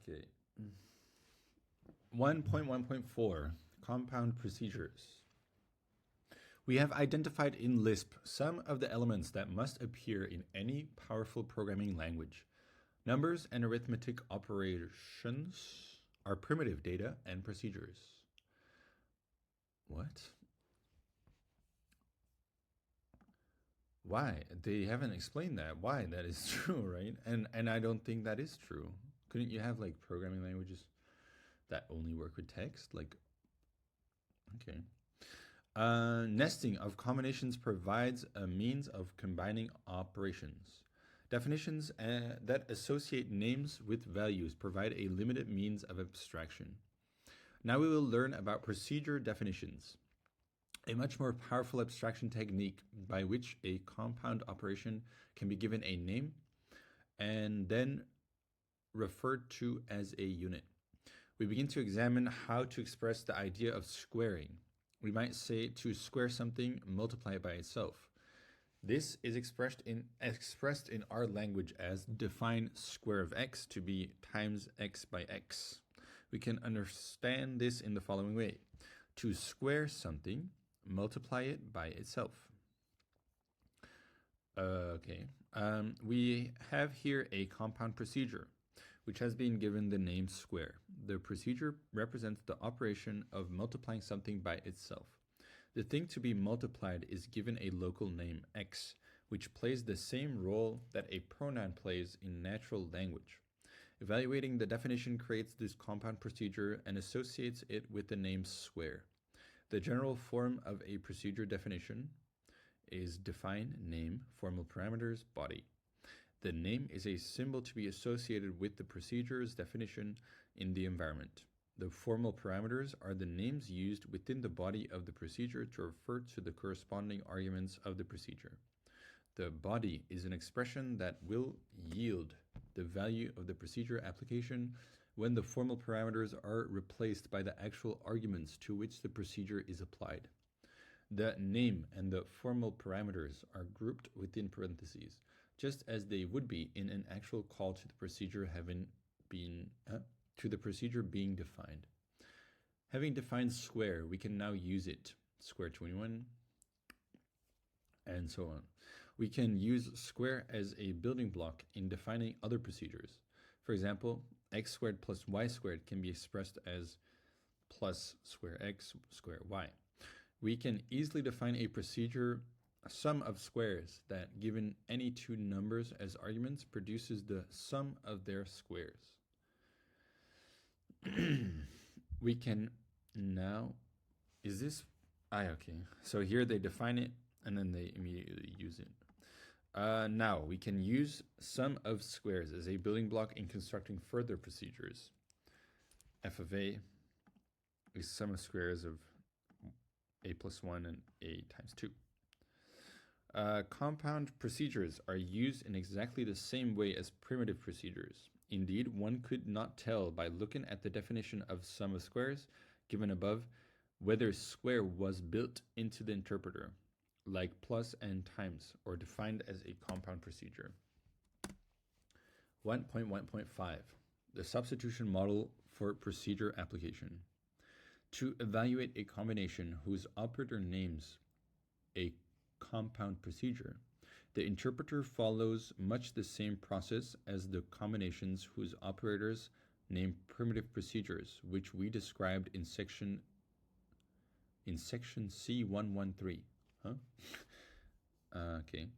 Okay. 1.1.4 Compound Procedures. We have identified in Lisp some of the elements that must appear in any powerful programming language. Numbers and arithmetic operations are primitive data and procedures. What? Why? They haven't explained that. Why that is true, right? And I don't think that is true. Couldn't you have like programming languages that only work with text? Like, okay. Nesting of combinations provides a means of combining operations. Definitions that associate names with values provide a limited means of abstraction. Now we will learn about procedure definitions, a much more powerful abstraction technique by which a compound operation can be given a name and then referred to as a unit. We begin to examine how to express the idea of squaring. We might say to square something, multiply it by itself. This is expressed in our language as define square of x to be times x by x. We can understand this in the following way. To square something, multiply it by itself. We have here a compound procedure, which has been given the name square. The procedure represents the operation of multiplying something by itself. The thing to be multiplied is given a local name, x, which plays the same role that a pronoun plays in natural language. Evaluating the definition creates this compound procedure and associates it with the name square. The general form of a procedure definition is define, name, formal parameters, body. The name is a symbol to be associated with the procedure's definition in the environment. The formal parameters are the names used within the body of the procedure to refer to the corresponding arguments of the procedure. The body is an expression that will yield the value of the procedure application when the formal parameters are replaced by the actual arguments to which the procedure is applied. The name and the formal parameters are grouped within parentheses, just as they would be in an actual call to the procedure being defined. Having defined square, we can now use it, square 21, and so on. We can use square as a building block in defining other procedures. For example, x squared plus y squared can be expressed as plus square x square y. We can easily define a procedure, a sum of squares, that given any two numbers as arguments produces the sum of their squares. We can now, okay. So here they define it and then they immediately use it. Now we can use sum of squares as a building block in constructing further procedures. F of a is sum of squares of a plus 1 and a times 2. Compound procedures are used in exactly the same way as primitive procedures. Indeed, one could not tell by looking at the definition of sum of squares given above whether square was built into the interpreter, like plus and times, or defined as a compound procedure. 1.1.5 The substitution model for procedure application. To evaluate a combination whose operator names a compound procedure, the interpreter follows much the same process as the combinations whose operators name primitive procedures, which we described in section C113. Okay.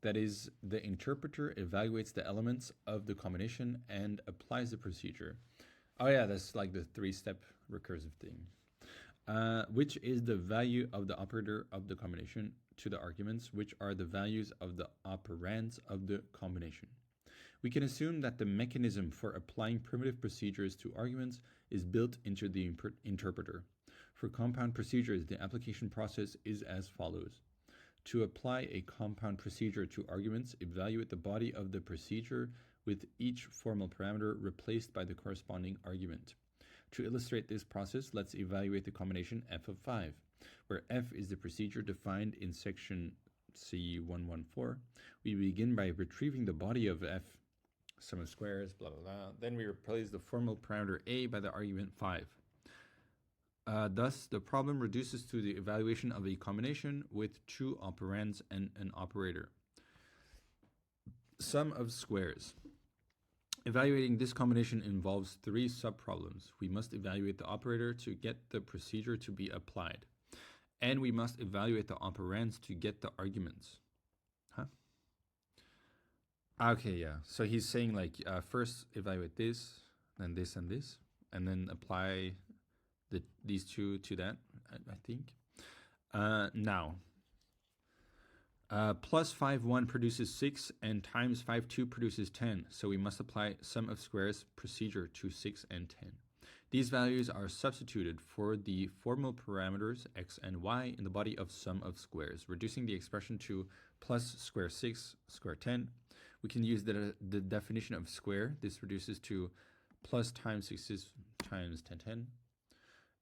That is, the interpreter evaluates the elements of the combination and applies the procedure. Oh yeah, that's like the 3-step recursive thing. Which is the value of the operator of the combination to the arguments, which are the values of the operands of the combination. We can assume that the mechanism for applying primitive procedures to arguments is built into the interpreter. For compound procedures, the application process is as follows. To apply a compound procedure to arguments, evaluate the body of the procedure with each formal parameter replaced by the corresponding argument. To illustrate this process, let's evaluate the combination f of 5, where f is the procedure defined in section C114. We begin by retrieving the body of f sum of squares, blah, blah, blah. Then we replace the formal parameter a by the argument 5. Thus, the problem reduces to the evaluation of a combination with two operands and an operator. Sum of squares. Evaluating this combination involves three subproblems. We must evaluate the operator to get the procedure to be applied. And we must evaluate the operands to get the arguments. Huh? Okay, yeah. So he's saying like first evaluate this, then this and this, and then apply these two to that, I think. Now, plus 5, 1 produces 6, and times 5, 2 produces 10. So we must apply sum of squares procedure to 6 and 10. These values are substituted for the formal parameters x and y in the body of sum of squares, reducing the expression to plus square 6, square 10. We can use the definition of square. This reduces to plus times 6 times 10, 10.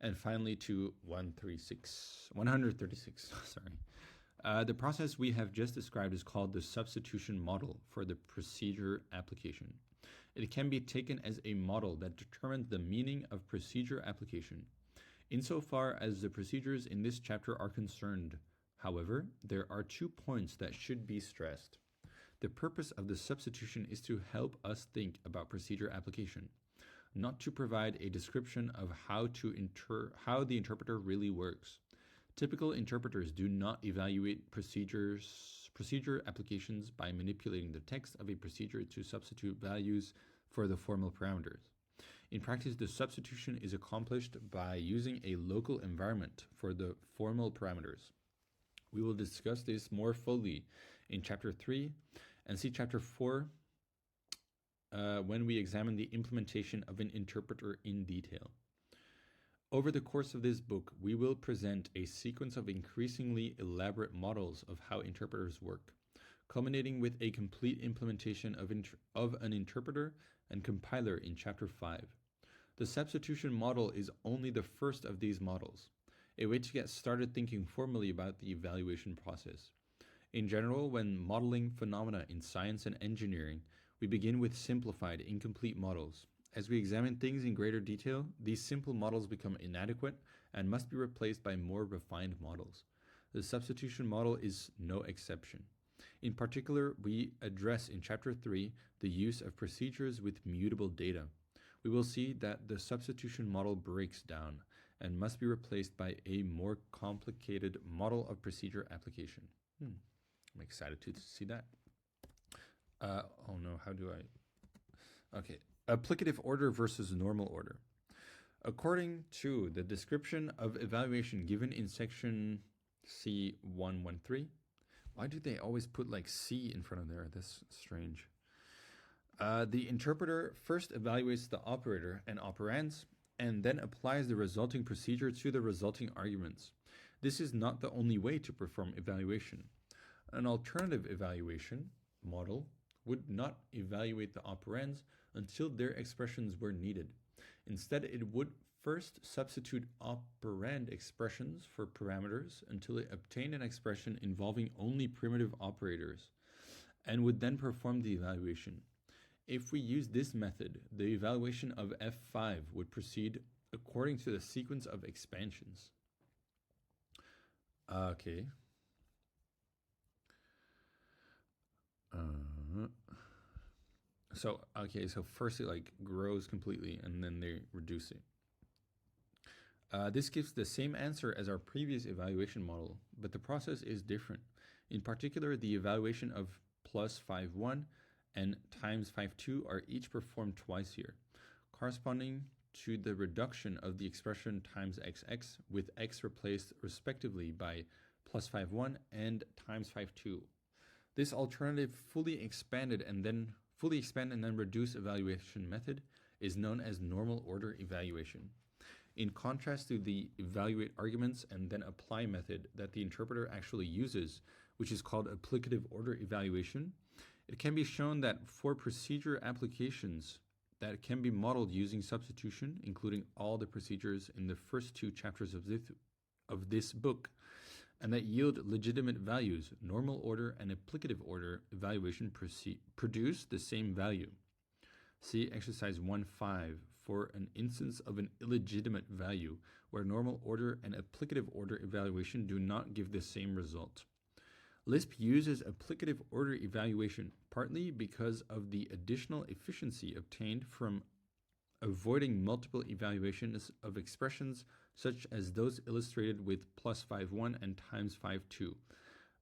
And finally to 136. Sorry. The process we have just described is called the substitution model for the procedure application. It can be taken as a model that determines the meaning of procedure application. Insofar as the procedures in this chapter are concerned, however, there are 2 points that should be stressed. The purpose of the substitution is to help us think about procedure application, not to provide a description of how the interpreter really works. Typical interpreters do not evaluate procedure applications by manipulating the text of a procedure to substitute values for the formal parameters. In practice, the substitution is accomplished by using a local environment for the formal parameters. We will discuss this more fully in Chapter 3 and see Chapter 4 when we examine the implementation of an interpreter in detail. Over the course of this book, we will present a sequence of increasingly elaborate models of how interpreters work, culminating with a complete implementation of an interpreter and compiler in Chapter 5. The substitution model is only the first of these models, a way to get started thinking formally about the evaluation process. In general, when modeling phenomena in science and engineering, we begin with simplified, incomplete models. As we examine things in greater detail, these simple models become inadequate and must be replaced by more refined models. The substitution model is no exception. In particular, we address in Chapter 3 the use of procedures with mutable data. We will see that the substitution model breaks down and must be replaced by a more complicated model of procedure application. I'm excited to see that. Oh no, how do I... Okay. Applicative order versus normal order. According to the description of evaluation given in section C113, why do they always put like C in front of there? That's strange. The interpreter first evaluates the operator and operands and then applies the resulting procedure to the resulting arguments. This is not the only way to perform evaluation. An alternative evaluation model would not evaluate the operands until their expressions were needed. Instead, it would first substitute operand expressions for parameters until it obtained an expression involving only primitive operators, and would then perform the evaluation. If we use this method, the evaluation of F5 would proceed according to the sequence of expansions. Okay. So first it like grows completely and then they reduce it. This gives the same answer as our previous evaluation model, but the process is different. In particular, the evaluation of plus 5,1 and times 5,2 are each performed twice here, corresponding to the reduction of the expression times xx, with x replaced respectively by plus 5,1 and times 5,2. This alternative fully expand and then reduce evaluation method is known as normal order evaluation. In contrast to the evaluate arguments and then apply method that the interpreter actually uses, which is called applicative order evaluation, it can be shown that for procedure applications that can be modeled using substitution, including all the procedures in the first 2 chapters of this book, and that yield legitimate values, normal order and applicative order evaluation produce the same value. See exercise 1.5 for an instance of an illegitimate value where normal order and applicative order evaluation do not give the same result. Lisp uses applicative order evaluation partly because of the additional efficiency obtained from avoiding multiple evaluations of expressions such as those illustrated with +5(1) and times5(2)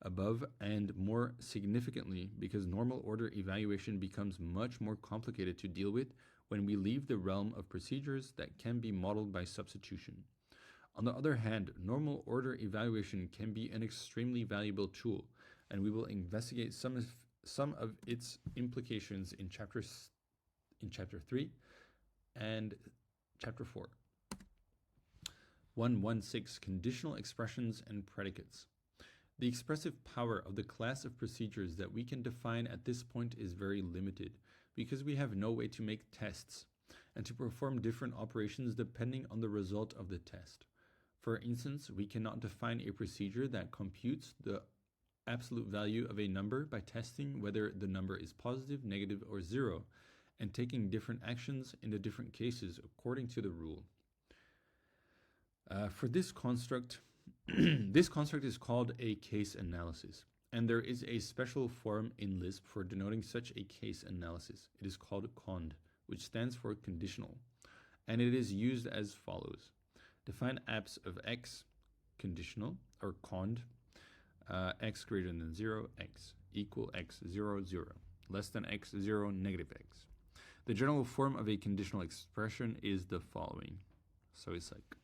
above, and more significantly because normal order evaluation becomes much more complicated to deal with when we leave the realm of procedures that can be modeled by substitution. On the other hand, normal order evaluation can be an extremely valuable tool, and we will investigate some of its implications in chapter 3 and chapter 4. 1.1.6 Conditional expressions and predicates. The expressive power of the class of procedures that we can define at this point is very limited, because we have no way to make tests and to perform different operations depending on the result of the test. For instance, we cannot define a procedure that computes the absolute value of a number by testing whether the number is positive, negative, or 0, and taking different actions in the different cases according to the rule. For this construct, this construct is called a case analysis, and there is a special form in Lisp for denoting such a case analysis. It is called cond, which stands for conditional, and it is used as follows. Define abs of x, conditional, or cond, x greater than 0, x, equal x, 0, 0, less than x, 0, negative x. The general form of a conditional expression is the following. So it's like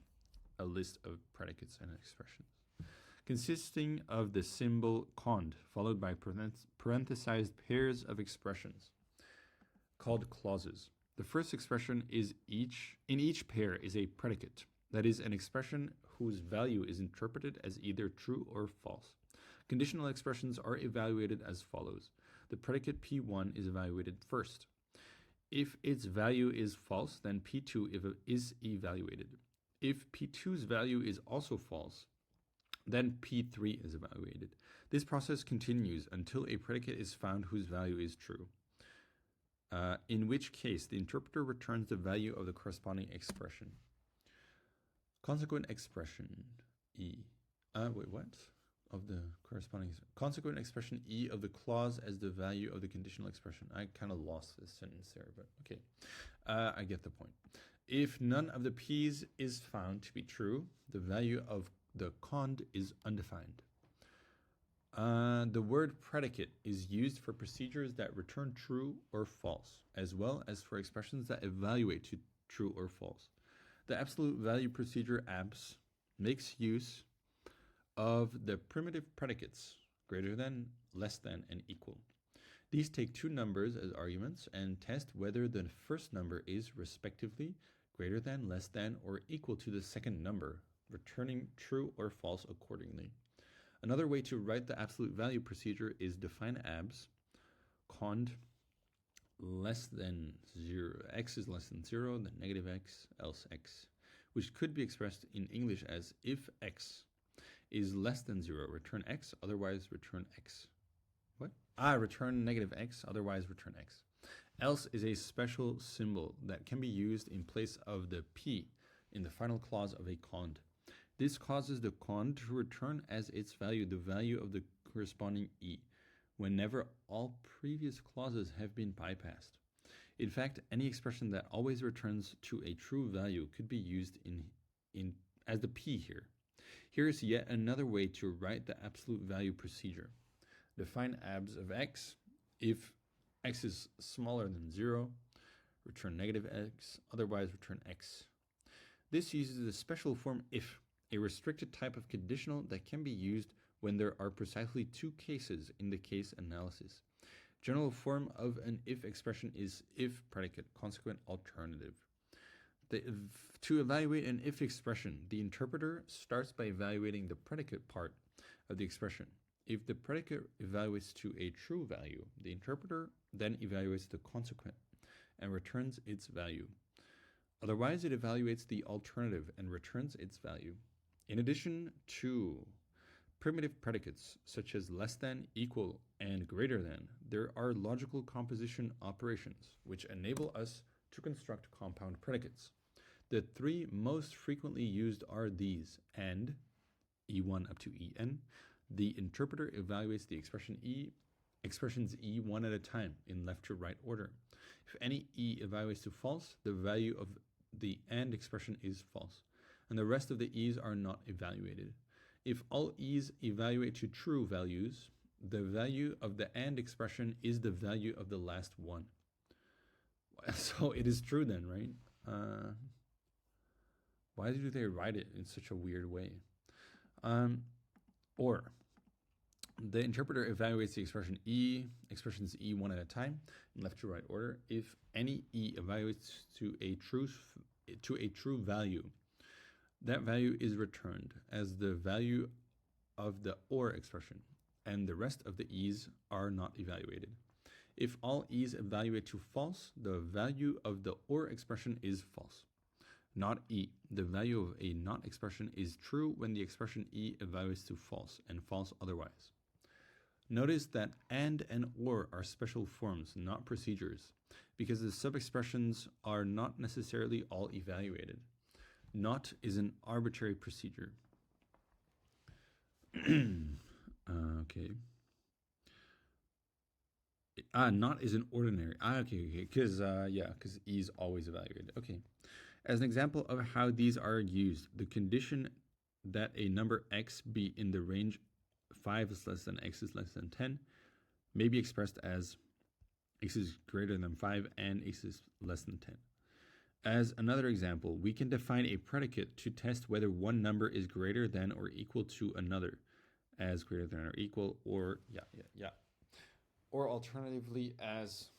a list of predicates and expressions, consisting of the symbol cond, followed by parenthesized pairs of expressions, called clauses. The first expression is in each pair is a predicate, that is, an expression whose value is interpreted as either true or false. Conditional expressions are evaluated as follows. The predicate P1 is evaluated first. If its value is false, then P2 is evaluated. If P2's value is also false, then P3 is evaluated. This process continues until a predicate is found whose value is true, in which case the interpreter returns the value of the corresponding expression. Consequent expression E. Of the corresponding consequent expression E of the clause as the value of the conditional expression. I kind of lost this sentence there, but okay. I get the point. If none of the P's is found to be true, the value of the cond is undefined. The word predicate is used for procedures that return true or false, as well as for expressions that evaluate to true or false. The absolute value procedure abs makes use of the primitive predicates greater than, less than, and equal. These take two numbers as arguments and test whether the first number is respectively greater than, less than, or equal to the second number, returning true or false accordingly. Another way to write the absolute value procedure is define abs cond less than 0, x is less than 0, then negative x, else x, which could be expressed in English as if x is less than 0, return x, otherwise return x. What? Return negative x, otherwise return x. Else is a special symbol that can be used in place of the p in the final clause of a cond. This causes the cond to return as its value the value of the corresponding e, whenever all previous clauses have been bypassed. In fact, any expression that always returns to a true value could be used in as the p here. Here is yet another way to write the absolute value procedure. Define abs of x. If x is smaller than 0, return negative x, otherwise return x. This uses a special form if, a restricted type of conditional that can be used when there are precisely two cases in the case analysis. General form of an if expression is if predicate, consequent alternative. To evaluate an if expression, the interpreter starts by evaluating the predicate part of the expression. If the predicate evaluates to a true value, the interpreter then evaluates the consequent and returns its value. Otherwise, it evaluates the alternative and returns its value. In addition to primitive predicates such as less than, equal, and greater than, there are logical composition operations which enable us to construct compound predicates. The three most frequently used are these: and, E1 up to En. The interpreter evaluates the expressions E one at a time in left to right order. If any E evaluates to false, the value of the AND expression is false, and the rest of the E's are not evaluated. If all E's evaluate to true values, the value of the AND expression is the value of the last one. So it is true then, right? Why do they write it in such a weird way? Or the interpreter evaluates the expressions E one at a time in left to right order. If any E evaluates to a true value, that value is returned as the value of the OR expression, and the rest of the E's are not evaluated. If all E's evaluate to false, the value of the OR expression is false. Not E. The value of a not expression is true when the expression E evaluates to false, and false otherwise. Notice that and or are special forms, not procedures, because the sub-expressions are not necessarily all evaluated. Not is an arbitrary procedure. Okay. Not is an ordinary. Okay. Because E is always evaluated. Okay. As an example of how these are used, the condition that a number x be in the range 5 is less than x is less than 10 may be expressed as x is greater than 5 and x is less than 10. As another example, we can define a predicate to test whether one number is greater than or equal to another, as greater than or equal, or or alternatively as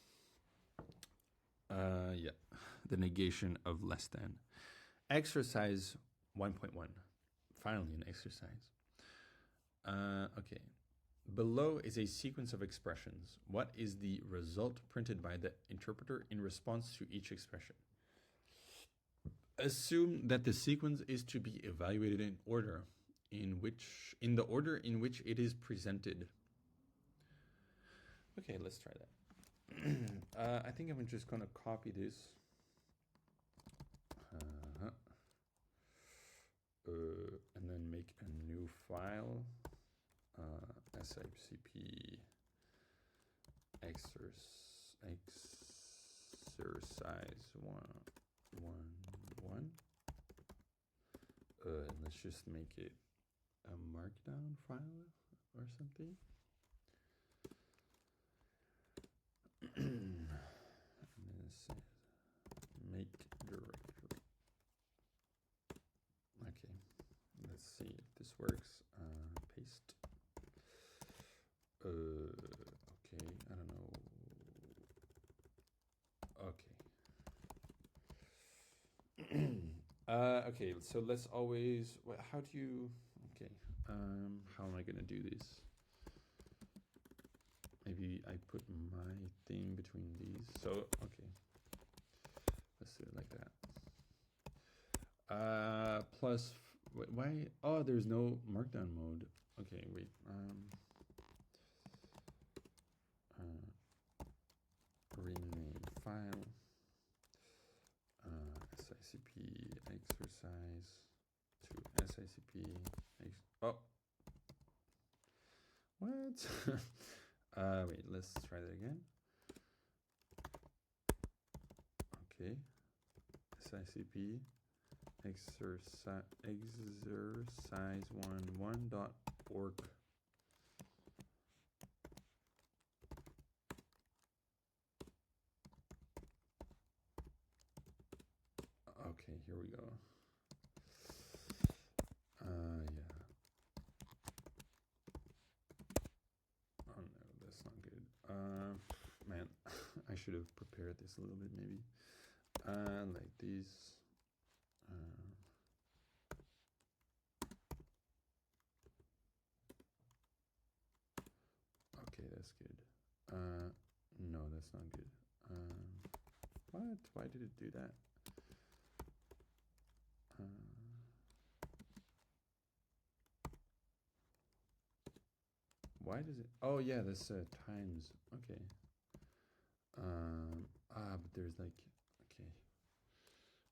the negation of less than. Exercise 1.1. Finally, an exercise. Okay. Below is a sequence of expressions. What is the result printed by the interpreter in response to each expression? Assume that the sequence is to be evaluated in the order in which it is presented. Okay, let's try that. I think I'm just gonna copy this. And then make a new file. SICP exercise 1.1. Let's just make it a markdown file or something. And then it says make directory. Okay, let's see if this works. Paste. Okay, I don't know. Okay. Okay, so let's always, how do you, okay, how am I gonna do this? Maybe I put my thing between these. So, okay, let's do it like that. Plus, why? Oh, there's no markdown mode. Okay, wait. Rename file. SICP exercise to SICP. Oh, what? Wait, let's try that again. Okay. SICP exercise 1.1.org. Okay, here we go. Yeah. Oh no, that's not good. Man, I should have prepared this a little bit maybe. Like these. Okay, that's good. No, that's not good. What? Why did it do that? why does it? Oh yeah, this times. Okay. But there's like, okay.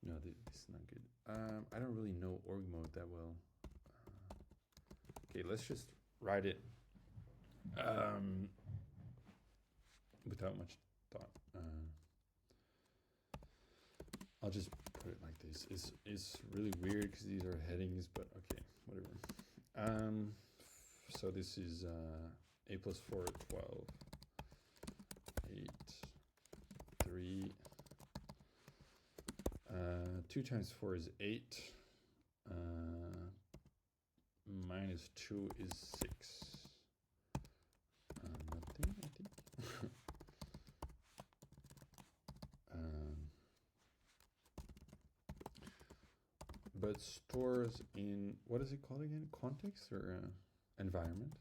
No, this is not good. I don't really know org mode that well. Okay, let's just write it without much thought. I'll just put it like this. It's really weird because these are headings, but okay, whatever. So this is a plus 4, 12, 8, 3. 2 times 4 is 8. Minus 2 is 6. Nothing, I think. But stores in, what is it called again? Context or environment?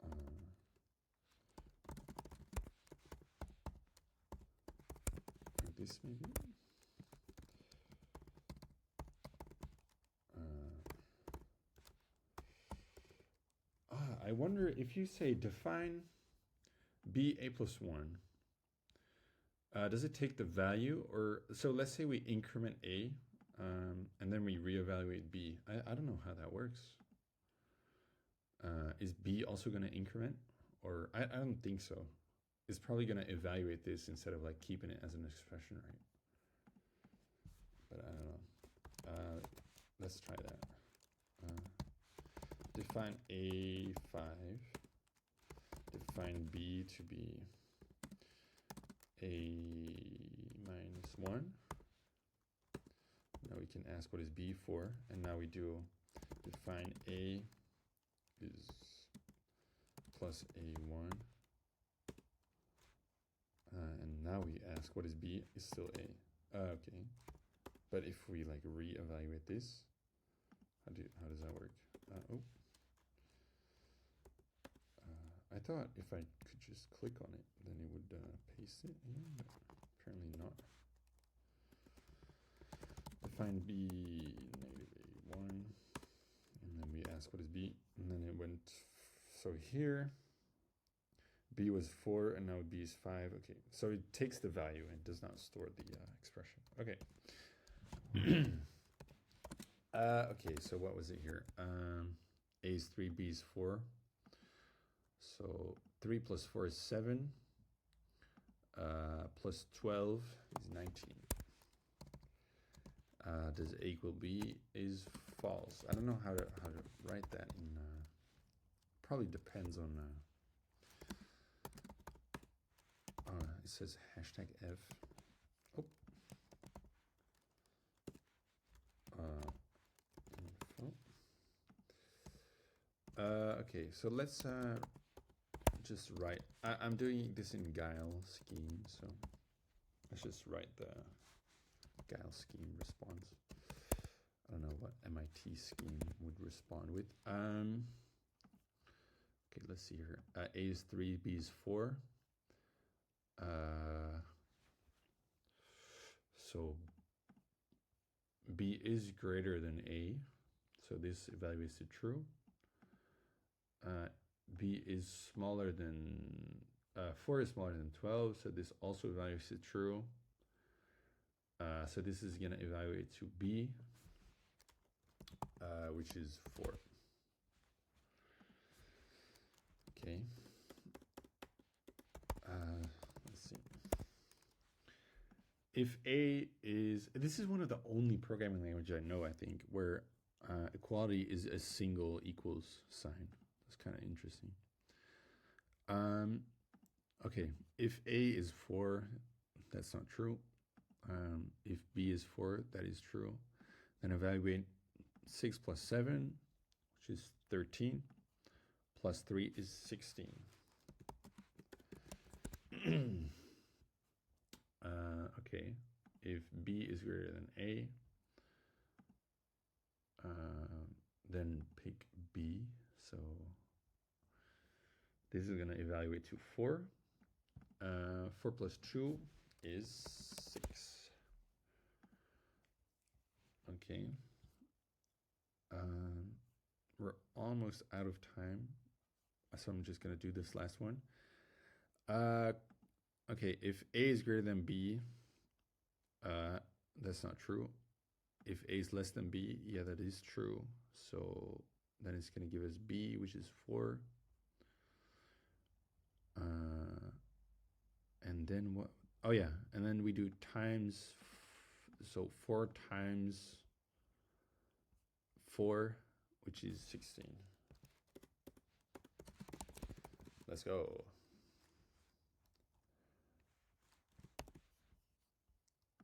Or this maybe? I wonder if you say define b a plus 1, does it take the value? Or so let's say we increment a and then we reevaluate b. I don't know how that works. Is b also going to increment? Or I don't think so. It's probably going to evaluate this instead of like keeping it as an expression, right? But I don't know. Let's try that. Define a5, define b to be a minus 1. Now we can ask what is b for, and now we do define a is plus a1, and now we ask what is b is still a. Okay, but if we like re-evaluate this, how does that work? I thought if I could just click on it, then it would paste it in, but apparently not. Define b negative a1, and then we ask what is b, and then it went, so here, b was 4, and now b is 5. Okay, so it takes the value and does not store the expression. Okay. Okay, so what was it here? A is 3, b is 4. So 3 plus 4 is 7. Plus 12 is 19. Does A equal B is false. I don't know how to write that in. Probably depends on. It says hashtag F. Oh. Info. Okay, so let's just write. I'm doing this in Guile scheme, so let's just write the Guile scheme response. I don't know what MIT scheme would respond with. Okay, let's see here. A is 3, B is 4. So B is greater than A, so this evaluates to true. B is smaller than 4 is smaller than 12, so this also evaluates to true. So this is going to evaluate to B, which is 4. Okay. Let's see. If A is, this is one of the only programming languages I know, I think, where equality is a single equals sign. That's kind of interesting. Okay, if A is 4, that's not true. If B is 4, that is true. Then evaluate 6 plus 7, which is 13, plus 3 is 16. Okay, if B is greater than A, then pick B. So this is going to evaluate to 4. 4 plus 2 is 6. Okay. we're almost out of time, so I'm just going to do this last one. Okay, if A is greater than B, that's not true. If A is less than B, yeah, that is true. So then it's going to give us B, which is 4. And then what? Oh yeah, and then we do times, so 4 times 4, which is 16. Let's go.